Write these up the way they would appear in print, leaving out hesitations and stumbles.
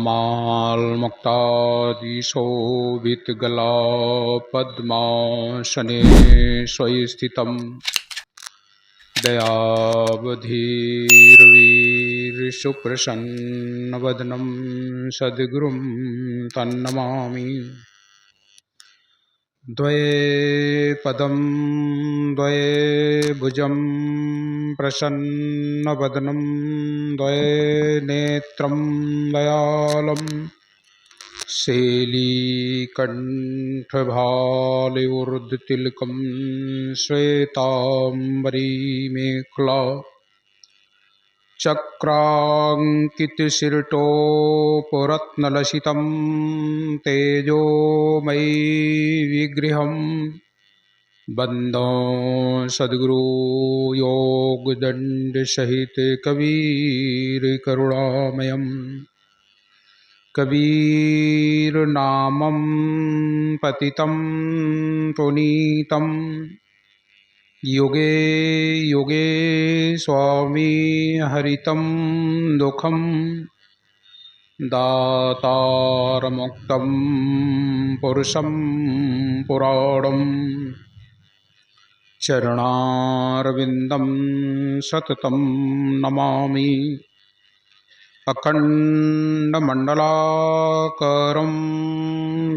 तमालमुक्तादिशोभितगला पद्मासने स्वयं स्थितं दयावधीर्वीरसुप्रसन्नवदनं सद्गुरुं तन्नमामि। द्वये पदं द्वये भुजं प्रसन्नवदनं द्वये नेत्रं दयालं शैलीकण्ठभालयोर्द्तिलकं श्वेताम्बरीमेखला चक्राङ्कितशिरटोपरत्नलसितं तेजोमयी विग्रहं वन्दे सद्गुरु योगदण्डसहित कबीरकरुणामयम्। कबीरनामं पतितं पुनीतं युगे युगे स्वामी हरितं दुःखं दातारमुक्तं पुरुषं पुराणं चरणारविन्दं सततं नमामि। अखण्डमण्डलाकारं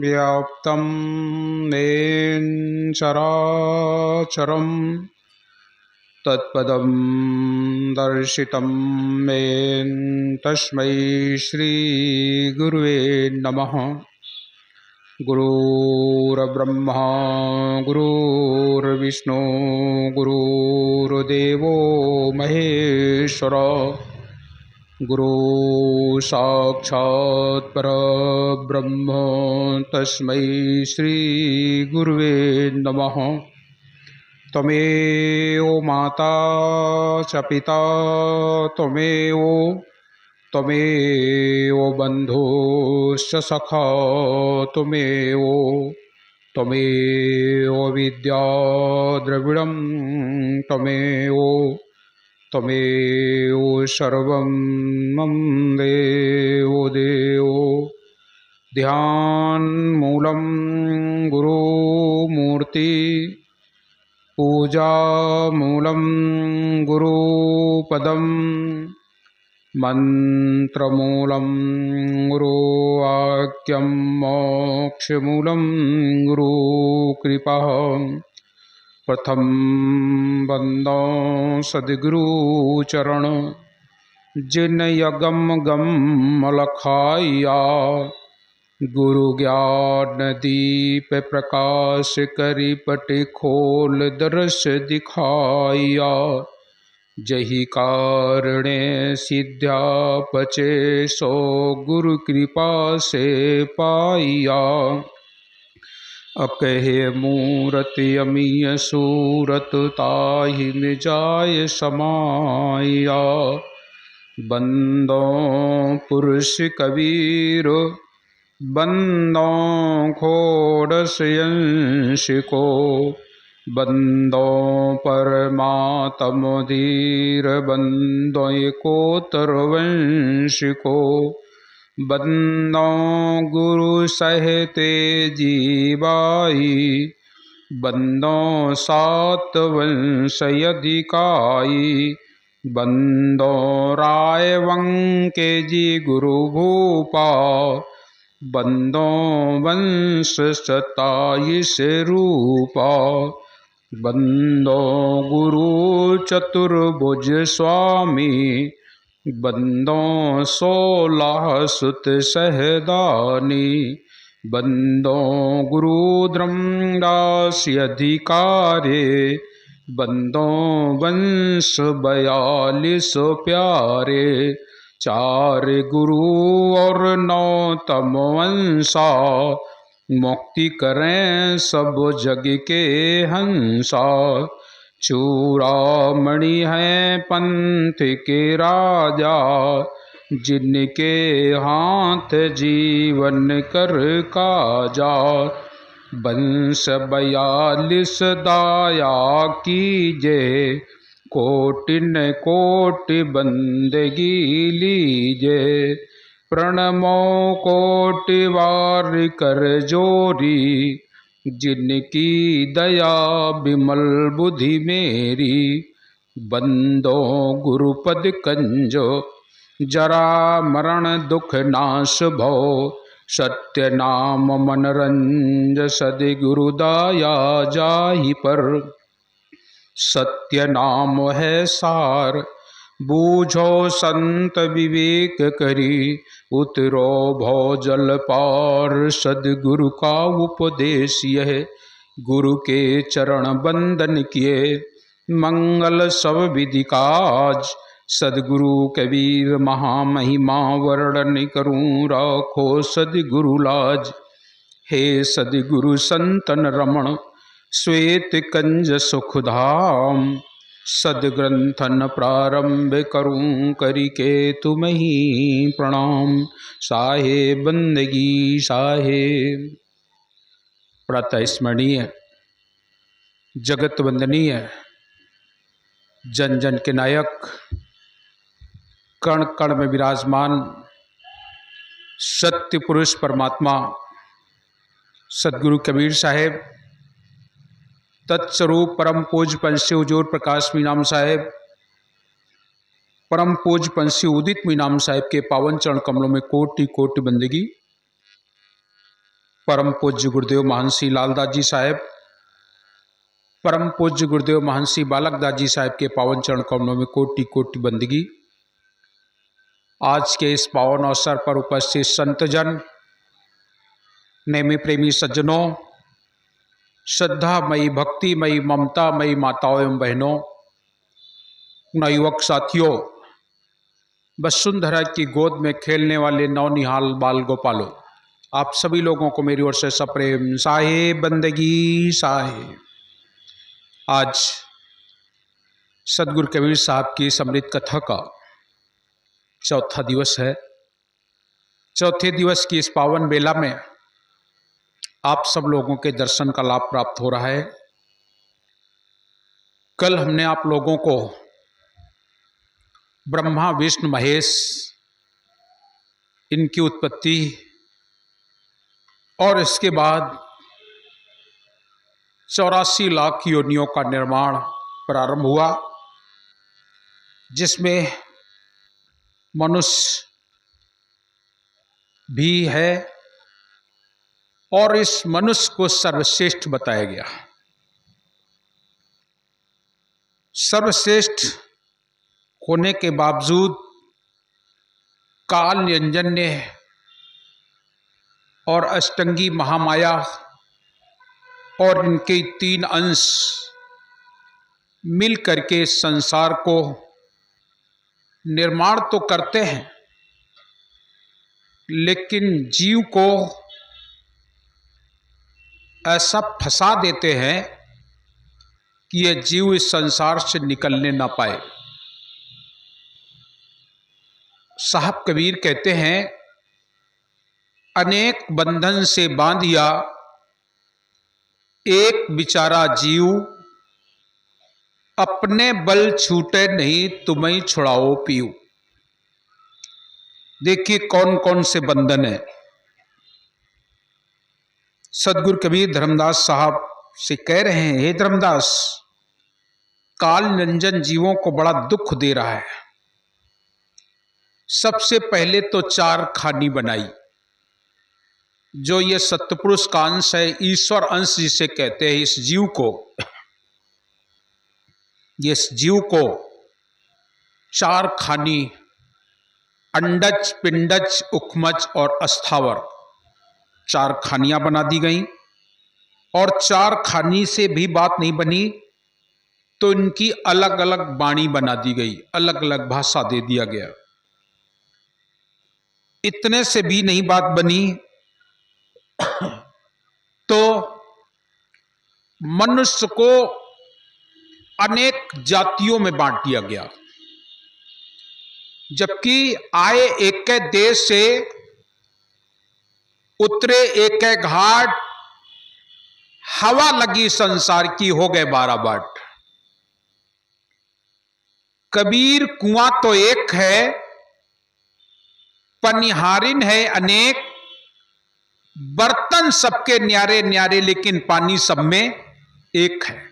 व्याप्तं येन चराचरं तत्पदं दर्शितं येन तस्मै श्रीगुरुवे नमः। गुरुर्ब्रह्मा गुरुर्विष्णु गुरुर्देवो महेश्वर गुरु साक्षात् परब्रह्म तस्मै श्री गुरुवे नमः। त्वमेव माता च पिता त्वमेव बन्धुश्च सखा त्वमेव विद्या द्रविणं त्वमेव सर्वं मम देवो देवो। ध्यानमूलं गुरुमूर्ति पूजामूलं गुरुपदं मन्त्रमूलं गुरुवाक्यं मोक्षमूलं गुरुकृपा। प्रथम वंदो सद्गुरुचरण जिन यगम गम लखाया गुरु ज्ञान दीप प्रकाश करि पट खोल दर्श दिखाया। जही कारणे सिद्ध्या पचे सो गुरु कृपा से पाया। अकहे मूरति अमीय सूरत ताहि निजाय समाया। बंदो पुरुष कबीर बंदो खोड़स यंश को बंदो परमात्म धीर बंदो कोतर वंश को। बंदो गुरु सहते जीवाई बंदो सात वंश अधिकाई। बंदो राय वंके जी गुरु भूपा बंदो वंश 27 रूपा। बंदो गुरु चतुर्भुज स्वामी बंदो 16 सुत सहदानी। बंदो गुरु द्रमदास अधिकारे बंदो वंश 42 प्यारे। 4 गुरु और 9 तम वंशा मुक्ति करें सब जग के हंसा। चूड़ामणि है पंथ के राजा जिनके हाथ जीवन कर काजा। वंश 42 दाया कीजे कोटि न कोटि बंदगी लीजे। प्रणमो कोटि बार कर जोरी, जिनकी दया विमल बुद्धि मेरी। बंदो गुरुपद कंजो, जरा मरण दुख नाश भो। सत्य नाम मनरंज, सद्गुरु दाया जाहि पर। सत्य नाम है सार, बूझो संत विवेक करी। उतरो भव जल पार, सद्गुरु का उपदेश यह। गुरु के चरण बंदन किए, मंगल सब विधि काज। सद्गुरु कबीर महामहिमा, वर्णन करूं राखो सद्गुरु लाज। हे सद्गुरु संतन रमण, श्वेत कंज सुखधाम। सदग्रंथन प्रारंभ करूं, करिके तुम्हि प्रणाम। साहेब बंदगी साहेब। प्रातः स्मरणीय, जगत वंदनीय, जन जन के नायक, कण कण में विराजमान सत्य पुरुष परमात्मा सदगुरु कबीर साहेब, तत्स्वरूप परम पूज्य पंछी हुजूर प्रकाश मीनाम साहेब, परम पूज्य पंछी उदित मीनाम साहेब के पावन चरण कमलों में कोटि कोटि बंदगी। परम पूज्य गुरुदेव महंसी लालदास जी साहेब, परम पूज्य गुरुदेव महंसी बालक दास जी साहेब के पावन चरण कमलों में कोटि कोटि बंदगी। आज के इस पावन अवसर पर उपस्थित संतजन, नेमी प्रेमी सज्जनों, श्रद्धामयी भक्तिमयी ममतामयी माताओं एवं बहनों, नवयुवक साथियों, वसुंधरा की गोद में खेलने वाले नौनिहाल बाल गोपालों, आप सभी लोगों को मेरी ओर से सप्रेम साहेब बंदगी साहेब। आज सदगुरु कबीर साहब की समृद्ध कथा का चौथा दिवस है। चौथे दिवस की इस पावन बेला में आप सब लोगों के दर्शन का लाभ प्राप्त हो रहा है। कल हमने आप लोगों को ब्रह्मा विष्णु महेश, इनकी उत्पत्ति और इसके बाद 84 लाख योनियों का निर्माण प्रारंभ हुआ, जिसमें मनुष्य भी है और इस मनुष्य को सर्वश्रेष्ठ बताया गया। सर्वश्रेष्ठ होने के बावजूद काल निरंजन ने और अष्टंगी महामाया और इनके 3 अंश मिल करके संसार को निर्माण तो करते हैं, लेकिन जीव को ऐसा फंसा देते हैं कि यह जीव इस संसार से निकलने ना पाए। साहब कबीर कहते हैं, अनेक बंधन से बांधिया एक बिचारा जीव, अपने बल छूटे नहीं तुम्हें छुड़ाओ पीऊ। देखिए कौन कौन से बंधन है। सदगुरु कबीर धर्मदास साहब से कह रहे हैं, हे धर्मदास, काल निरंजन जीवों को बड़ा दुख दे रहा है। सबसे पहले तो 4 खानी बनाई, जो ये सत्पुरुष का अंश है, ईश्वर अंश जिसे कहते हैं। इस जीव को 4 खानी, अंडज, पिंडज, उखमज और अस्थावर, 4 खानियां बना दी गई। और 4 खानी से भी बात नहीं बनी तो इनकी अलग अलग वाणी बना दी गई, अलग अलग भाषा दे दिया गया। इतने से भी नहीं बात बनी तो मनुष्य को अनेक जातियों में बांट दिया गया। जबकि आए एक देश से, उतरे एक घाट, हवा लगी संसार की, हो गए 12 बाट। कबीर कुआं तो एक है, पनिहारिन है अनेक, बर्तन सबके न्यारे न्यारे, लेकिन पानी सब में एक है।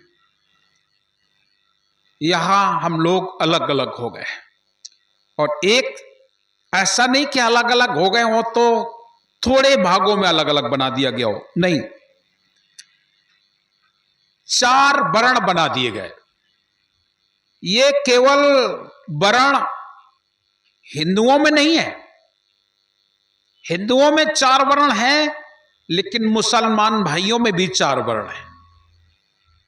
यहां हम लोग अलग अलग हो गए, और एक ऐसा नहीं कि अलग अलग हो गए हो तो थोड़े भागों में अलग अलग बना दिया गया हो, नहीं, 4 वर्ण बना दिए गए। ये केवल वर्ण हिंदुओं में नहीं है, हिंदुओं में 4 वर्ण हैं, लेकिन मुसलमान भाइयों में भी 4 वर्ण हैं।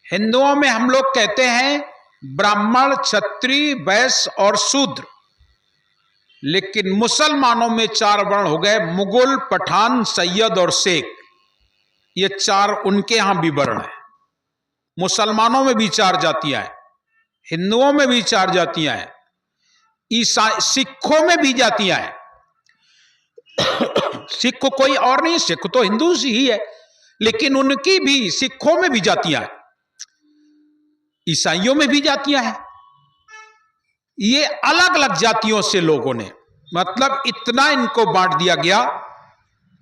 हिंदुओं में हम लोग कहते हैं ब्राह्मण, क्षत्रिय, वैश्य और शूद्र, लेकिन मुसलमानों में 4 वर्ण हो गए, मुगल, पठान, सैयद और शेख। ये 4 उनके यहां भी वर्ण है। मुसलमानों में भी 4 जातियां हैं, हिंदुओं में भी 4 जातियां हैं, सिखों में भी जातियां हैं। सिख कोई और नहीं, सिख तो हिंदू ही है, लेकिन उनकी भी, सिखों में भी जातियां हैं, ईसाइयों में भी जातियां हैं। ये अलग अलग जातियों से लोगों ने, मतलब इतना इनको बांट दिया गया।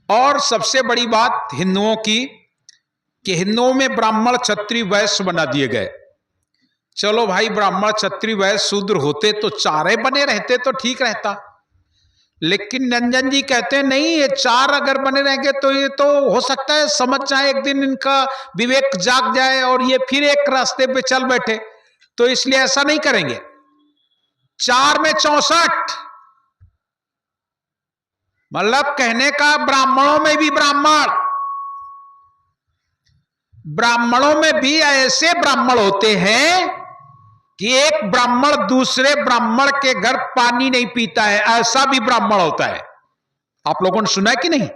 और सबसे बड़ी बात हिंदुओं की कि हिंदुओं में ब्राह्मण, क्षत्रिय, वैश्य बना दिए गए। चलो भाई, ब्राह्मण, क्षत्रिय, वैश्य, शूद्र होते तो 4 बने रहते तो ठीक रहता, लेकिन रंजन जी कहते हैं नहीं, ये 4 अगर बने रहेंगे तो ये तो हो सकता है समझ जाए, एक दिन इनका विवेक जाग जाए और ये फिर एक रास्ते पे चल बैठे, तो इसलिए ऐसा नहीं करेंगे। 4 में 64, मतलब कहने का ब्राह्मणों में भी ब्राह्मण, ब्राह्मणों में भी ऐसे ब्राह्मण होते हैं कि एक ब्राह्मण दूसरे ब्राह्मण के घर पानी नहीं पीता है, ऐसा भी ब्राह्मण होता है। आप लोगों ने सुना है कि नहीं?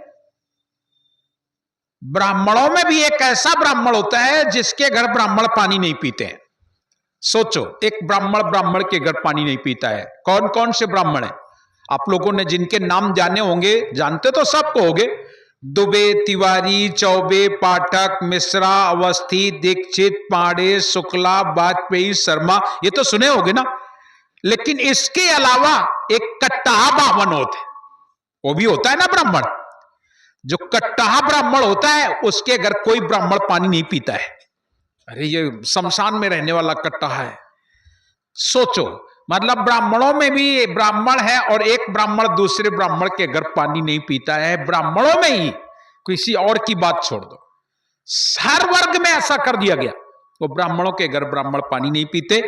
ब्राह्मणों में भी एक ऐसा ब्राह्मण होता है जिसके घर ब्राह्मण पानी नहीं पीते हैं। सोचो, एक ब्राह्मण ब्राह्मण के घर पानी नहीं पीता है। कौन कौन से ब्राह्मण है? आप लोगों ने जिनके नाम जाने होंगे, जानते तो सबको होंगे, दुबे, तिवारी, चौबे, पाठक, मिश्रा, अवस्थी, दीक्षित, पांडे, शुक्ला, वाजपेयी, शर्मा, ये तो सुने होंगे ना। लेकिन इसके अलावा एक कट्टाहा ब्राह्मण होते, वो भी होता है ना ब्राह्मण। जो कट्टाहा ब्राह्मण होता है उसके घर कोई ब्राह्मण पानी नहीं पीता है। अरे ये शमशान में रहने वाला कट्टाहा है। सोचो, मतलब ब्राह्मणों में भी ब्राह्मण है और एक ब्राह्मण दूसरे ब्राह्मण के घर पानी नहीं पीता है। ब्राह्मणों में ही, किसी और की बात छोड़ दो, हर वर्ग में ऐसा कर दिया गया, वो ब्राह्मणों के घर ब्राह्मण पानी नहीं पीते।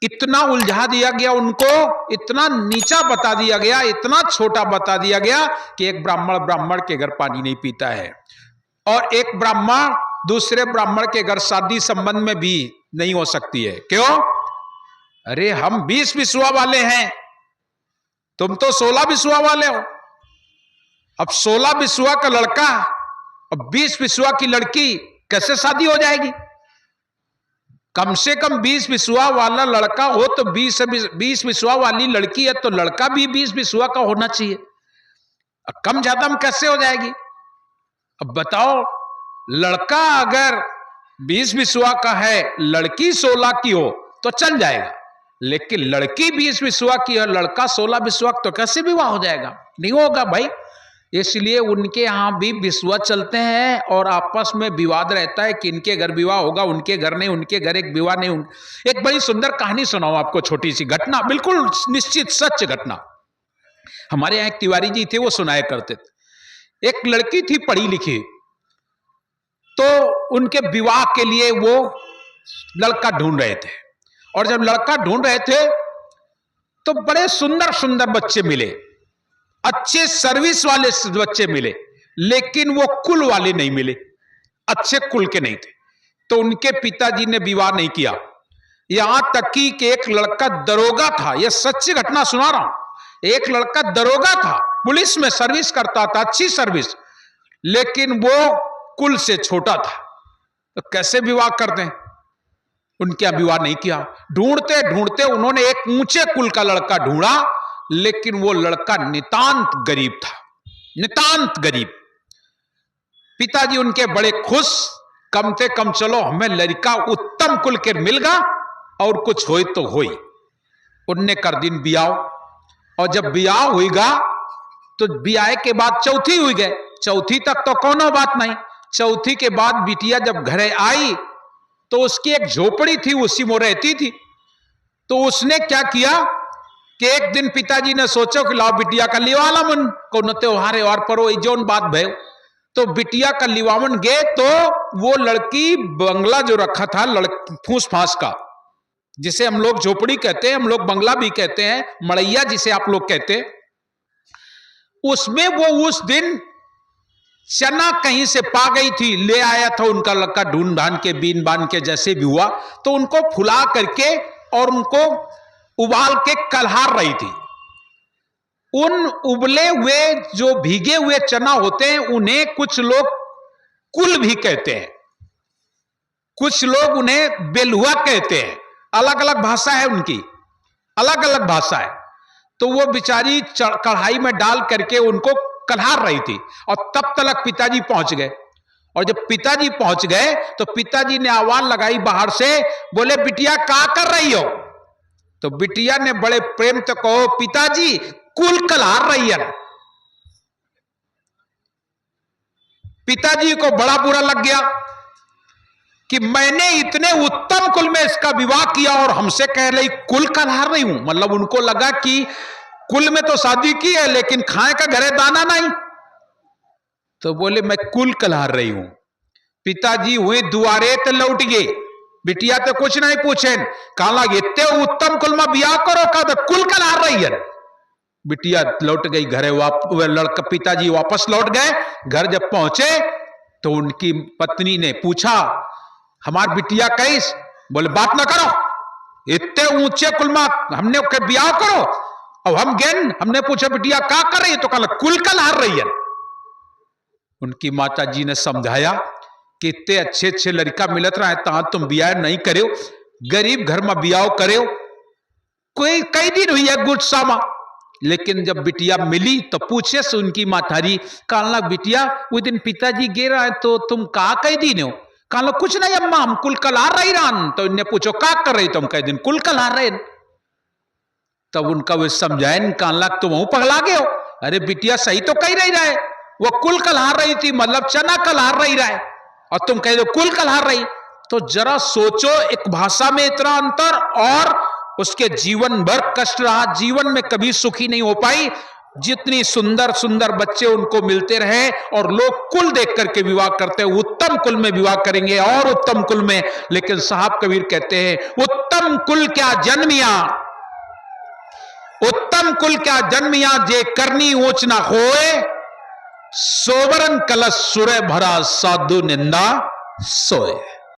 इतना उलझा दिया गया उनको, इतना नीचा बता दिया गया, इतना छोटा बता दिया गया कि एक ब्राह्मण ब्राह्मण के घर पानी नहीं पीता है, और एक ब्राह्मण दूसरे ब्राह्मण के घर शादी संबंध में भी नहीं हो सकती है। क्यों? अरे हम 20 बिस्वा वाले हैं, तुम तो 16 बिस्वा वाले हो। अब 16 बिस्वा का लड़का और 20 बिस्वा की लड़की कैसे शादी हो जाएगी? कम से कम 20 बिस्वा वाला लड़का हो तो 20 बिस्वा वाली लड़की है तो लड़का भी 20 बिस्वा का होना चाहिए। अब कम ज्यादा में कैसे हो जाएगी? अब बताओ, लड़का अगर 20 बिस्वा का है, लड़की 16 की हो तो चल जाएगा, लेकिन लड़की 20 बिस्वा की है, लड़का 16 बिस्वा, तो कैसे विवाह हो जाएगा? नहीं होगा भाई। इसलिए उनके यहां भी बिस्वा चलते हैं और आपस में विवाद रहता है कि इनके घर विवाह होगा, उनके घर नहीं, उनके घर एक विवाह नहीं। एक बड़ी सुंदर कहानी सुनाऊं आपको, छोटी सी घटना, बिल्कुल निश्चित सच घटना। हमारे यहां एक तिवारी जी थे, वो सुनाया करते थे। एक लड़की थी पढ़ी लिखी, तो उनके विवाह के लिए वो लड़का ढूंढ रहे थे, और जब लड़का ढूंढ रहे थे तो बड़े सुंदर सुंदर बच्चे मिले, अच्छे सर्विस वाले बच्चे मिले, लेकिन वो कुल वाले नहीं मिले, अच्छे कुल के नहीं थे। तो उनके पिताजी ने विवाह नहीं किया। यहां तक कि एक लड़का दरोगा था, यह सच्ची घटना सुना रहा हूं। एक लड़का दरोगा था, पुलिस में सर्विस करता था, अच्छी सर्विस, लेकिन वो कुल से छोटा था। तो कैसे विवाह करते हैं? उनके विवाह नहीं किया। ढूंढते ढूंढते उन्होंने एक ऊंचे कुल का लड़का ढूंढा, लेकिन वो लड़का नितांत गरीब था, नितांत गरीब। पिताजी उनके बड़े खुश, कम से कम चलो हमें लड़का उत्तम कुल के मिल गया, और कुछ होई तो होई। उनने कर दिन बियाह, और जब बियाह होगा तो ब्याह के बाद चौथी हुई गए, चौथी तक तो कोनो बात नहीं। चौथी के बाद बिटिया जब घरे आई तो उसकी एक झोपड़ी थी, उसी में रहती थी। तो उसने क्या किया कि एक दिन पिताजी ने सोचा कि लाओ बिटिया का लिवाला मन को त्योहार पर वो जोन बात भय। तो बिटिया का लिवावन गए तो वो लड़की बंगला जो रखा था फूस फांस का, जिसे हम लोग झोपड़ी कहते हैं, हम लोग बंगला भी कहते हैं, मड़ैया जिसे आप लोग कहते हैं, उसमें वो उस दिन चना कहीं से पा गई थी, ले आया था उनका लड़का ढूंढ ढांड के, बीन बान के, जैसे भी हुआ। तो उनको फुला करके और उनको उबाल के कल्हार रही थी। उन उबले हुए जो भीगे हुए चना होते हैं उन्हें कुछ लोग कुल भी कहते हैं, कुछ लोग उन्हें बेलुआ कहते हैं। अलग अलग भाषा है उनकी, अलग अलग भाषा है। तो वो बेचारी कढ़ाई में डाल करके उनको कल्हार रही थी और तब तक पिताजी पहुंच गए। और जब पिताजी पहुंच गए तो पिताजी ने आवाज लगाई बाहर से, बोले बिटिया क्या कर रही हो? तो बिटिया ने बड़े प्रेम से कहो, पिताजी कुल कल्हार रही है। पिताजी को बड़ा बुरा लग गया कि मैंने इतने उत्तम कुल में इसका विवाह किया और हमसे कह रही कुल कल्हार रही हूं। मतलब उनको लगा कि कुल में तो शादी की है लेकिन खाए का घरे दाना नहीं। तो बोले मैं कुल कल्हार रही हूं। पिताजी हुए दुआरे तो लौट गए, बिटिया तो कुछ नहीं पूछे, कहा इतने उत्तम कुल में ब्याह करो, कहा तो कुल कल्हार रही है। बिटिया लौट गई घरे, लड़का पिताजी वापस लौट गए। घर जब पहुंचे तो उनकी पत्नी ने पूछा हमार बिटिया कैस? बोले बात ना करो, इतने ऊंचे कुल में हमने ब्याह करो। अब हम गेन हमने पूछा बिटिया क्या कर रही है? तो कहा कुल कल्हार रही है। उनकी माता जी ने समझाया कि इतने अच्छे अच्छे लड़का मिलत रहा है तहां तुम ब्याह नहीं करे, गरीब घर में ब्याह करे, कोई कई दिन हुई है गुस्सा में। लेकिन जब बिटिया मिली तो पूछे से उनकी मातारी, कहला बिटिया वो दिन पिताजी गे रहा है तो तुम का कई दिन हो? कहला कुछ नहीं अम्मा, हम कुल कल्हार रही रान। तो इन्हें पूछो का कर रही? तुम कई दिन कुल कल्हार रहे। तब उनका वो समझाए, कहला तुम वहां पगला गए हो। अरे बिटिया सही तो कही रही रहे, वो कुल कल्हार रही थी, मतलब चना कल्हार रही रहे, और तुम कह दो कुल कल्हार रही। तो जरा सोचो, एक भाषा में इतना अंतर और उसके जीवन भर कष्ट रहा, जीवन में कभी सुखी नहीं हो पाई। जितनी सुंदर सुंदर बच्चे उनको मिलते रहे और लोग कुल देख करके विवाह करते, उत्तम कुल में विवाह करेंगे और उत्तम कुल में। लेकिन साहब कबीर कहते हैं उत्तम कुल क्या जन्मिया, उत्तम कुल क्या जन्मिया, जे करनी ऊंच ना होए, सोवरन कलश सुरे भरा साधु निंदा सोए।